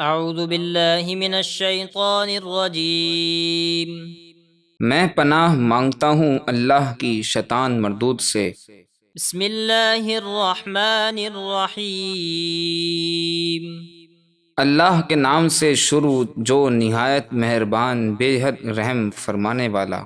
اعوذ باللہ من الشیطان الرجیم۔ میں پناہ مانگتا ہوں اللہ کی شیطان مردود سے۔ بسم اللہ الرحمن الرحیم۔ اللہ کے نام سے شروع جو نہایت مہربان بے حد رحم فرمانے والا۔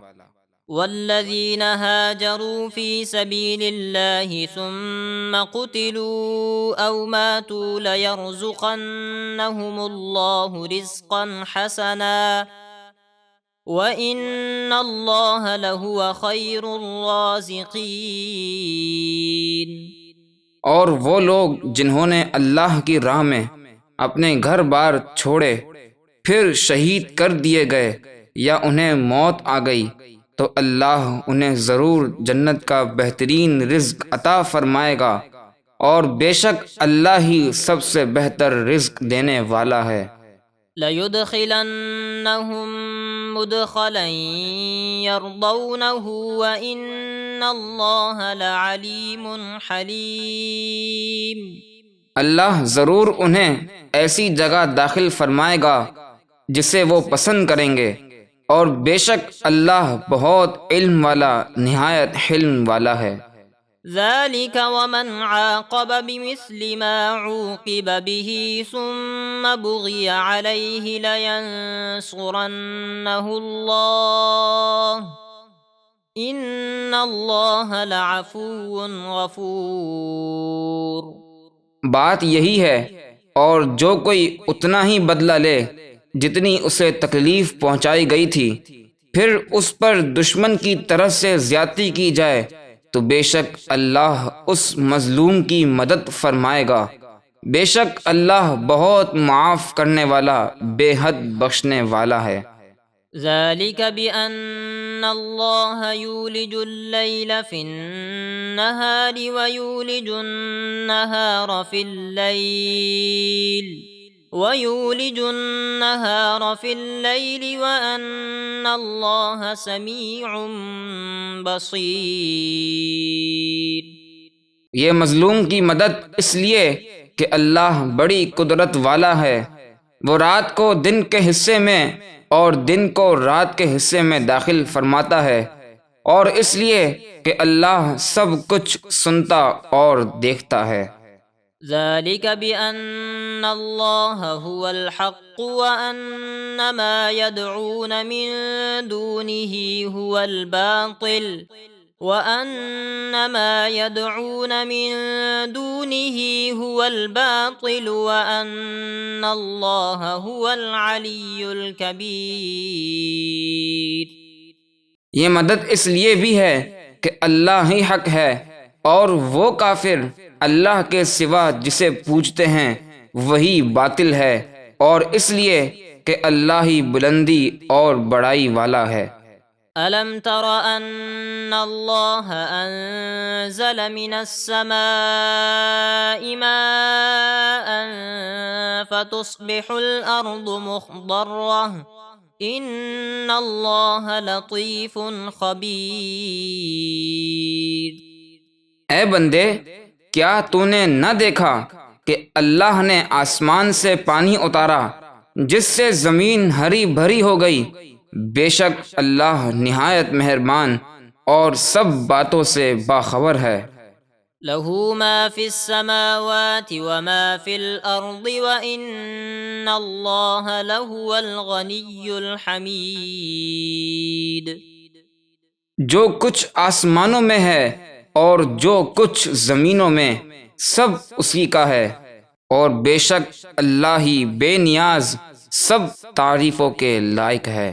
والذین ہاجروا فی سبیل اللہ ثم قتلوا او ماتوا لیرزقنہم اللہ رزقا حسنا وَإِنَّ اللَّهَ لَهُوَ خَيْرُ الرَّازِقِينَ۔ اور وہ لوگ جنہوں نے اللہ کی راہ میں اپنے گھر بار چھوڑے پھر شہید کر دیے گئے یا انہیں موت آ گئی تو اللہ انہیں ضرور جنت کا بہترین رزق عطا فرمائے گا، اور بے شک اللہ ہی سب سے بہتر رزق دینے والا ہے۔ لَيُدْخِلَنَّهُمْ مُدْخَلًا يَرْضَوْنَهُ وَإِنَّ اللَّهَ لَعَلِيمٌ حَلِيمٌ۔ اللہ ضرور انہیں ایسی جگہ داخل فرمائے گا جسے وہ پسند کریں گے، اور بے شک اللہ بہت علم والا نہایت حلم والا ہے۔ ذَلِكَ وَمَنْ عَاقَبَ بِمِثْلِ مَا عُوقِبَ بِهِ ثُمَّ بُغِيَ عَلَيْهِ لَيَنصُرَنَّهُ اللَّهُ إِنَّ اللَّهَ لَعَفُوٌّ غَفُورٌ۔ بات یہی ہے، اور جو کوئی اتنا ہی بدلہ لے جتنی اسے تکلیف پہنچائی گئی تھی، پھر اس پر دشمن کی طرف سے زیادتی کی جائے تو بے شک اللہ اس مظلوم کی مدد فرمائے گا، بے شک اللہ بہت معاف کرنے والا بے حد بخشنے والا ہے۔ ذَلِكَ بِأَنَّ اللَّهَ يُولِجُ اللَّيْلَ فِي النَّهَارِ وَيُولِجُ النَّهَارَ فِي اللَّيْلِ وَأَنَّ اللَّهَ سَمِيعٌ بَصِيرٌ۔ یہ مظلوم کی مدد اس لیے کہ اللہ بڑی قدرت والا ہے، وہ رات کو دن کے حصے میں اور دن کو رات کے حصے میں داخل فرماتا ہے، اور اس لیے کہ اللہ سب کچھ سنتا اور دیکھتا ہے۔ ذَلِكَ بِأَنَّ اللَّهَ هُوَ الْحَقُّ وَأَنَّ مَا يَدْعُونَ مِن دُونِهِ هُوَ الْبَاطِلُ وَأَنَّ اللَّهَ هُوَ الْعَلِيُّ الْكَبِيرُ۔ یہ مدد اس لیے بھی ہے کہ اللہ ہی حق ہے، اور وہ کافر اللہ کے سوا جسے پوجتے ہیں وہی باطل ہے، اور اس لیے کہ اللہ ہی بلندی اور بڑائی والا ہے۔ أَلَمْ تَرَ أَنَّ اللَّهَ أَنزَلَ مِنَ السَّمَاءِ مَاءً فَتُصْبِحُ الْأَرْضُ مُخْضَرَّةً إِنَّ اللَّهَ لَطِيفٌ خَبِيرٌ۔ اے بندے، کیا تو نے نہ دیکھا کہ اللہ نے آسمان سے پانی اتارا جس سے زمین ہری بھری ہو گئی؟ بے شک اللہ نہایت مہربان اور سب باتوں سے باخبر ہے۔ لَهُ مَا فِي السَّمَاوَاتِ وَمَا فِي الْأَرْضِ وَإِنَّ اللَّهَ لَهُوَ الْغَنِيُّ الْحَمِيدُ۔ جو کچھ آسمانوں میں ہے اور جو کچھ زمینوں میں سب اسی کا ہے، اور بے شک اللہ ہی بے نیاز سب تعریفوں کے لائق ہے۔